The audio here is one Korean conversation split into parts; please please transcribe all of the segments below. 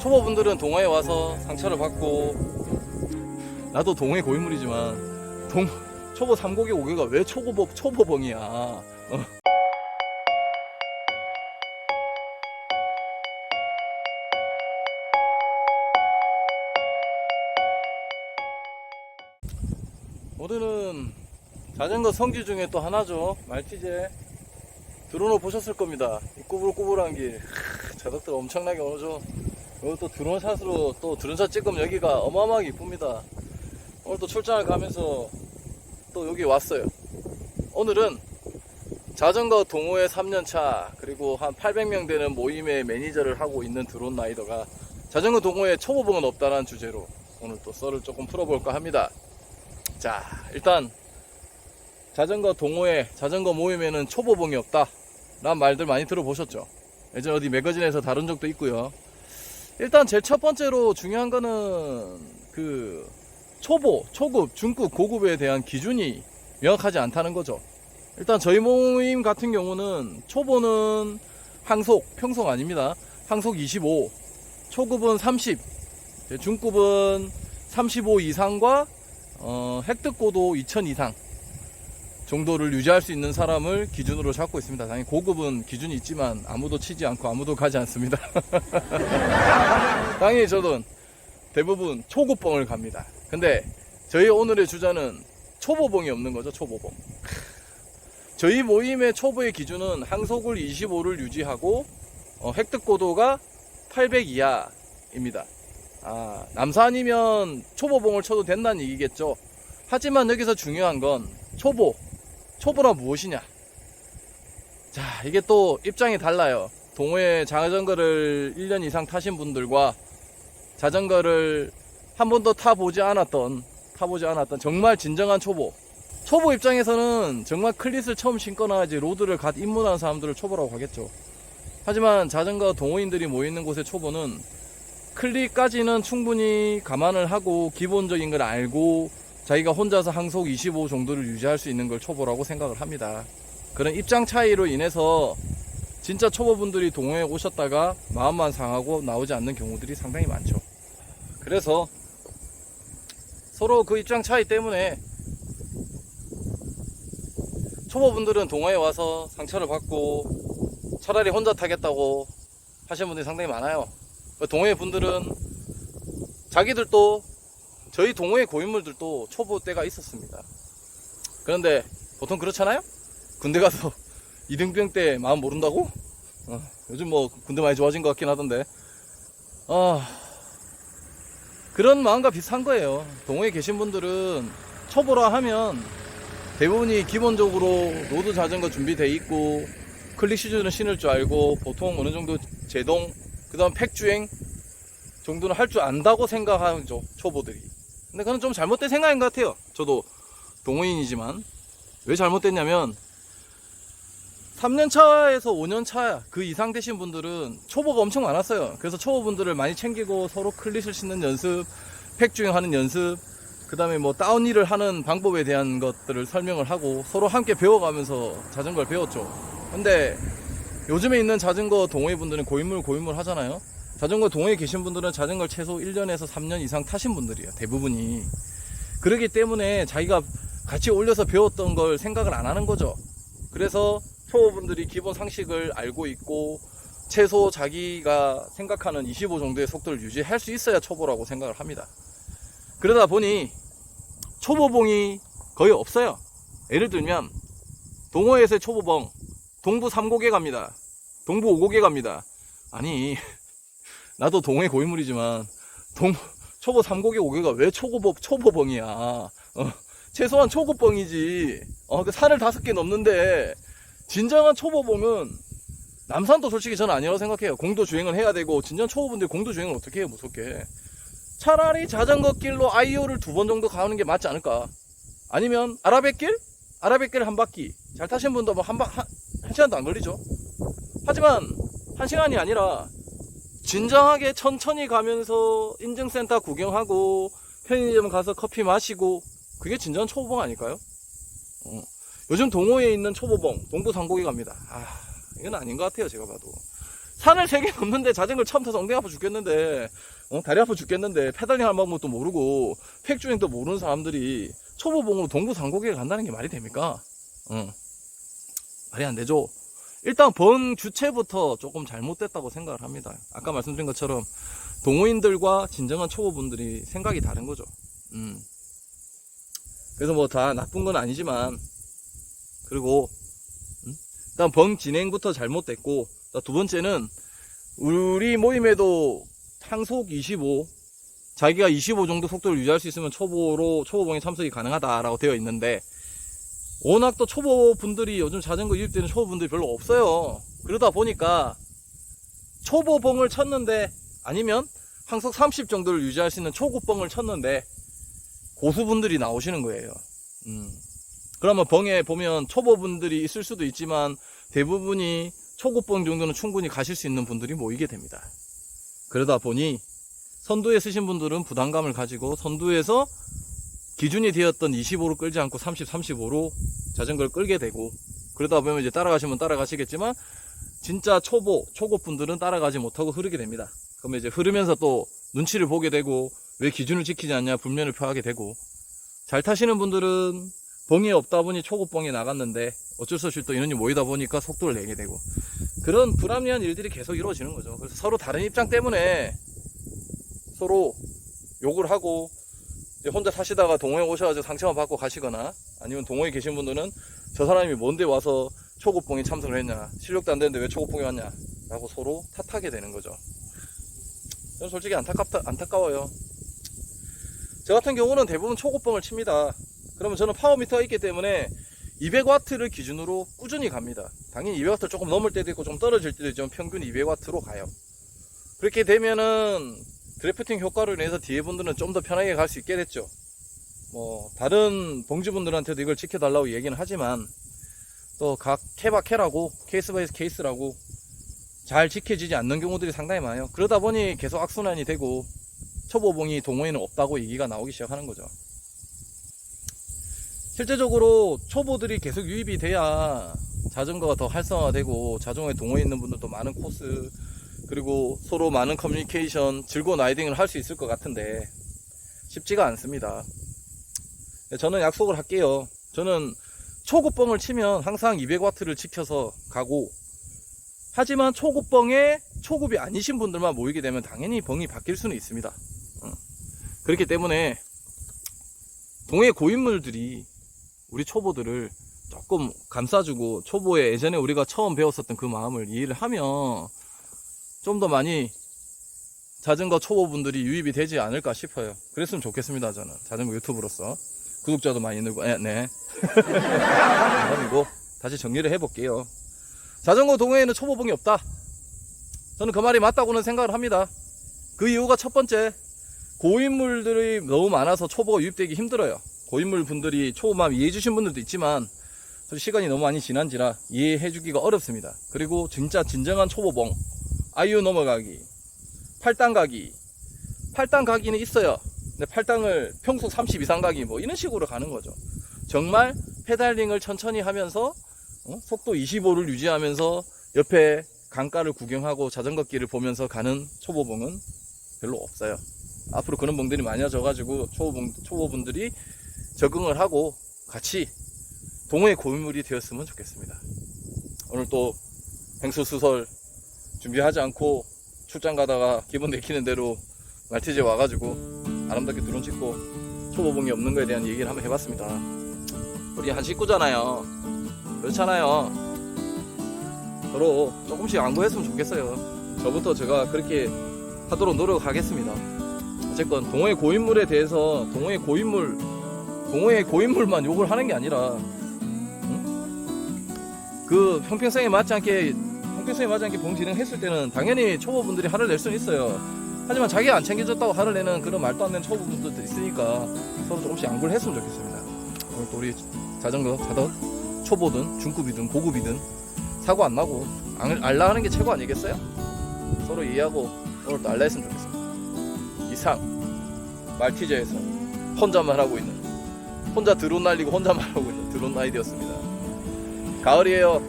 초보분들은 동호회 와서 상처를 받고, 나도 동호회 고인물이지만 초보 3고개 5개가 왜 초보벙이야. 오늘은 자전거 성지 중에 또 하나죠. 말티제 드론을 보셨을 겁니다. 이 꾸불꾸불한 길, 자석들 엄청나게 오죠. 오늘 또 드론샷으로 또 드론샷 찍으면 여기가 어마어마하게 이쁩니다. 오늘 또 출장을 가면서 또 여기 왔어요. 오늘은 자전거 동호회 3년차 그리고 한 800명 되는 모임의 매니저를 하고 있는 드론 라이더가 자전거 동호회 초보봉은 없다라는 주제로 오늘 또 썰을 조금 풀어볼까 합니다. 자, 일단 자전거 동호회, 자전거 모임에는 초보봉이 없다 라는 말들 많이 들어보셨죠. 예전에 어디 매거진에서 다룬 적도 있고요. 일단 제일 첫 번째로 중요한 거는 그 초보, 초급, 중급, 고급에 대한 기준이 명확하지 않다는 거죠. 일단 저희 모임 같은 경우는 초보는 항속, 평속 아닙니다. 항속 25, 초급은 30, 중급은 35 이상과 획득고도 2000 이상 정도를 유지할 수 있는 사람을 기준으로 잡고 있습니다. 당연히 고급은 기준이 있지만 아무도 치지 않고 아무도 가지 않습니다. 당연히 저도 대부분 초급봉을 갑니다. 근데 저희 오늘의 주자는 초보봉이 없는 거죠. 초보봉. 저희 모임의 초보의 기준은 항속을 25를 유지하고 획득고도가 800 이하입니다. 남산이면 초보봉을 쳐도 된다는 얘기겠죠. 하지만 여기서 중요한 건 초보라 무엇이냐. 자, 이게 또 입장이 달라요. 동호회 자전거를 1년 이상 타신 분들과 자전거를 한 번도 타보지 않았던 정말 진정한 초보 입장에서는 정말 클릿을 처음 신거나 이제 로드를 갓 입문하는 사람들을 초보라고 하겠죠. 하지만 자전거 동호인들이 모이는 곳의 초보는 클릿까지는 충분히 감안을 하고 기본적인 걸 알고 자기가 혼자서 항속 25 정도를 유지할 수 있는 걸 초보라고 생각을 합니다. 그런 입장 차이로 인해서 진짜 초보분들이 동호회에 오셨다가 마음만 상하고 나오지 않는 경우들이 상당히 많죠. 그래서 서로 그 입장 차이 때문에 초보분들은 동호회에 와서 상처를 받고 차라리 혼자 타겠다고 하시는 분들이 상당히 많아요. 동호회 분들은 자기들도 저희 동호회 고인물들도 초보 때가 있었습니다. 그런데 보통 그렇잖아요? 군대 가서 이등병 때 마음 모른다고? 요즘 뭐 군대 많이 좋아진 것 같긴 하던데 그런 마음과 비슷한 거예요. 동호회에 계신 분들은 초보라 하면 대부분이 기본적으로 로드 자전거 준비되어 있고 클릭 시즌을 신을 줄 알고 보통 어느 정도 제동 그 다음 팩주행 정도는 할 줄 안다고 생각하죠, 초보들이. 근데 그건 좀 잘못된 생각인 것 같아요. 저도 동호인이지만 왜 잘못됐냐면 3년차에서 5년차 그 이상 되신 분들은 초보가 엄청 많았어요. 그래서 초보분들을 많이 챙기고 서로 클릿을 신는 연습, 팩주행하는 연습, 그 다음에 뭐 다운힐을 하는 방법에 대한 것들을 설명을 하고 서로 함께 배워가면서 자전거를 배웠죠. 근데 요즘에 있는 자전거 동호회 분들은 고인물 하잖아요. 자전거 동호회에 계신 분들은 자전거를 최소 1년에서 3년 이상 타신 분들이에요. 대부분이. 그렇기 때문에 자기가 같이 올려서 배웠던 걸 생각을 안 하는 거죠. 그래서 초보분들이 기본 상식을 알고 있고 최소 자기가 생각하는 25 정도의 속도를 유지할 수 있어야 초보라고 생각을 합니다. 그러다 보니 초보봉이 거의 없어요. 예를 들면 동호회에서의 초보봉 동부 3고개 갑니다. 동부 5고개 갑니다. 아니 나도 동호회 고인물이지만 초보 3고개 5개가 왜 초보봉이야. 최소한 초급봉이지. 그 산을 5개 넘는데 진정한 초보봉은 남산도 솔직히 저는 아니라고 생각해요. 공도 주행을 해야 되고 진정 초보분들이 공도 주행을 어떻게 해요, 무섭게. 차라리 자전거 길로 IO를 2번 정도 가는 게 맞지 않을까. 아니면 아라뱃길 한 바퀴 잘 타신 분도 뭐 한 시간도 안 걸리죠. 하지만 1시간이 아니라 진정하게 천천히 가면서 인증센터 구경하고 편의점 가서 커피 마시고 그게 진정한 초보봉 아닐까요? 요즘 동호회에 있는 초보봉 동부상고개 갑니다. 이건 아닌 것 같아요. 제가 봐도 산을 3개 넘는데 자전거를 처음 타서 엉덩이 아파 죽겠는데 다리 아파 죽겠는데 페달링 할 방법도 모르고 팩주행도 모르는 사람들이 초보봉으로 동부상고개를 간다는 게 말이 됩니까? 말이 안 되죠. 일단 봉 주체부터 조금 잘못됐다고 생각을 합니다. 아까 말씀드린 것처럼 동호인들과 진정한 초보분들이 생각이 다른 거죠. 그래서 뭐 다 나쁜 건 아니지만, 그리고 일단 봉 진행부터 잘못됐고, 두 번째는 우리 모임에도 항속 25, 자기가 25 정도 속도를 유지할 수 있으면 초보봉에 참석이 가능하다라고 되어 있는데, 워낙 또 초보분들이 요즘 자전거 유입되는 초보분들이 별로 없어요. 그러다 보니까 초보봉을 쳤는데, 아니면 항속 30 정도를 유지할 수 있는 초급봉을 쳤는데 고수분들이 나오시는 거예요. 그러면 봉에 보면 초보분들이 있을 수도 있지만 대부분이 초급봉 정도는 충분히 가실 수 있는 분들이 모이게 됩니다. 그러다 보니 선두에 서신 분들은 부담감을 가지고 선두에서 기준이 되었던 25로 끌지 않고 30, 35로 자전거를 끌게 되고, 그러다 보면 이제 따라가시면 따라가시겠지만 진짜 초급분들은 따라가지 못하고 흐르게 됩니다. 그러면 이제 흐르면서 또 눈치를 보게 되고 왜 기준을 지키지 않냐 불면을 표하게 되고, 잘 타시는 분들은 봉이 없다 보니 초급봉에 나갔는데 어쩔 수 없이 또 인원이 모이다 보니까 속도를 내게 되고, 그런 불합리한 일들이 계속 이루어지는 거죠. 그래서 서로 다른 입장 때문에 서로 욕을 하고, 혼자 타시다가 동호회 오셔가지고 상처만 받고 가시거나, 아니면 동호회 계신 분들은 저 사람이 뭔데 와서 초급봉에 참석을 했냐, 실력도 안 되는데 왜 초급봉에 왔냐 라고 서로 탓하게 되는 거죠. 저는 솔직히 안타까워요. 저 같은 경우는 대부분 초급봉을 칩니다. 그러면 저는 파워미터가 있기 때문에 200W를 기준으로 꾸준히 갑니다. 당연히 200W 조금 넘을 때도 있고 좀 떨어질 때도 있지만 평균 200W로 가요. 그렇게 되면은 드래프팅 효과로 인해서 뒤에 분들은 좀 더 편하게 갈 수 있게 됐죠. 뭐 다른 봉지분들한테도 이걸 지켜달라고 얘기는 하지만 또 각 캐바캐라고 케이스 바이 케이스라고 잘 지켜지지 않는 경우들이 상당히 많아요. 그러다 보니 계속 악순환이 되고 초보봉이 동호회는 없다고 얘기가 나오기 시작하는 거죠. 실제적으로 초보들이 계속 유입이 돼야 자전거가 더 활성화되고 자전거에 동호회 있는 분들도 많은 코스, 그리고 서로 많은 커뮤니케이션, 즐거운 라이딩을 할 수 있을 것 같은데 쉽지가 않습니다. 저는 약속을 할게요. 저는 초급봉을 치면 항상 200W를 지켜서 가고, 하지만 초급봉에 초급이 아니신 분들만 모이게 되면 당연히 봉이 바뀔 수는 있습니다. 그렇기 때문에 동호회 고인물들이 우리 초보들을 조금 감싸주고 초보에 예전에 우리가 처음 배웠었던 그 마음을 이해를 하면 좀 더 많이 자전거 초보분들이 유입이 되지 않을까 싶어요. 그랬으면 좋겠습니다. 저는 자전거 유튜브로서 구독자도 많이 늘고, 네. 그리고 다시 정리를 해볼게요. 자전거 동호회에는 초보봉이 없다. 저는 그 말이 맞다고는 생각을 합니다. 그 이유가 첫 번째, 고인물들이 너무 많아서 초보가 유입되기 힘들어요. 고인물 분들이 초보만 이해해 주신 분들도 있지만 시간이 너무 많이 지난지라 이해해 주기가 어렵습니다. 그리고 진짜 진정한 초보봉, 아이유 넘어가기, 8단 가기, 8단 가기는 있어요. 근데 8단을 평속 30 이상 가기 뭐 이런 식으로 가는 거죠. 정말 페달링을 천천히 하면서 속도 25를 유지하면서 옆에 강가를 구경하고 자전거 길을 보면서 가는 초보봉은 별로 없어요. 앞으로 그런 봉들이 많아져가지고 초보분들이 적응을 하고 같이 동호회 고인물이 되었으면 좋겠습니다. 오늘 또 횡수수설 준비하지 않고 출장 가다가 기분 내키는 대로 말티즈에 와가지고 아름답게 드론 찍고 초보봉이 없는 거에 대한 얘기를 한번 해봤습니다. 우리 한 식구잖아요. 그렇잖아요. 서로 조금씩 양보했으면 좋겠어요. 저부터 제가 그렇게 하도록 노력하겠습니다. 어쨌건 동호회 고인물에 대해서 동호회 고인물만 욕을 하는 게 아니라 그 형평성에 맞지 않게 봉 진행했을 때는 당연히 초보분들이 화를 낼 수는 있어요. 하지만 자기가 안 챙겨줬다고 화를 내는 그런 말도 안 되는 초보분들도 있으니까 서로 조금씩 양보를 했으면 좋겠습니다. 오늘 또 우리 자전거 타던 초보든 중급이든 고급이든 사고 안 나고 알라 하는 게 최고 아니겠어요? 서로 이해하고 오늘 또 알라 했으면 좋겠습니다. 이상 말티즈에서 혼자만 하고 있는 혼자 드론 날리고 혼자 말하고 있는 드론 라이드였습니다. 가을이에요.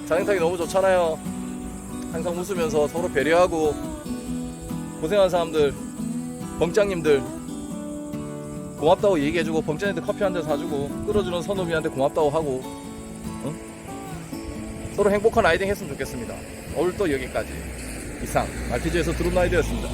자전거 타기 너무 좋잖아요. 항상 웃으면서 서로 배려하고 고생한 사람들, 벙짱님들 고맙다고 얘기해주고, 벙짱님들 커피 한 잔 사주고, 끌어주는 선우미한테 고맙다고 하고, 서로 행복한 라이딩 했으면 좋겠습니다. 오늘 또 여기까지 이상 RPG에서 드론 라이드였습니다.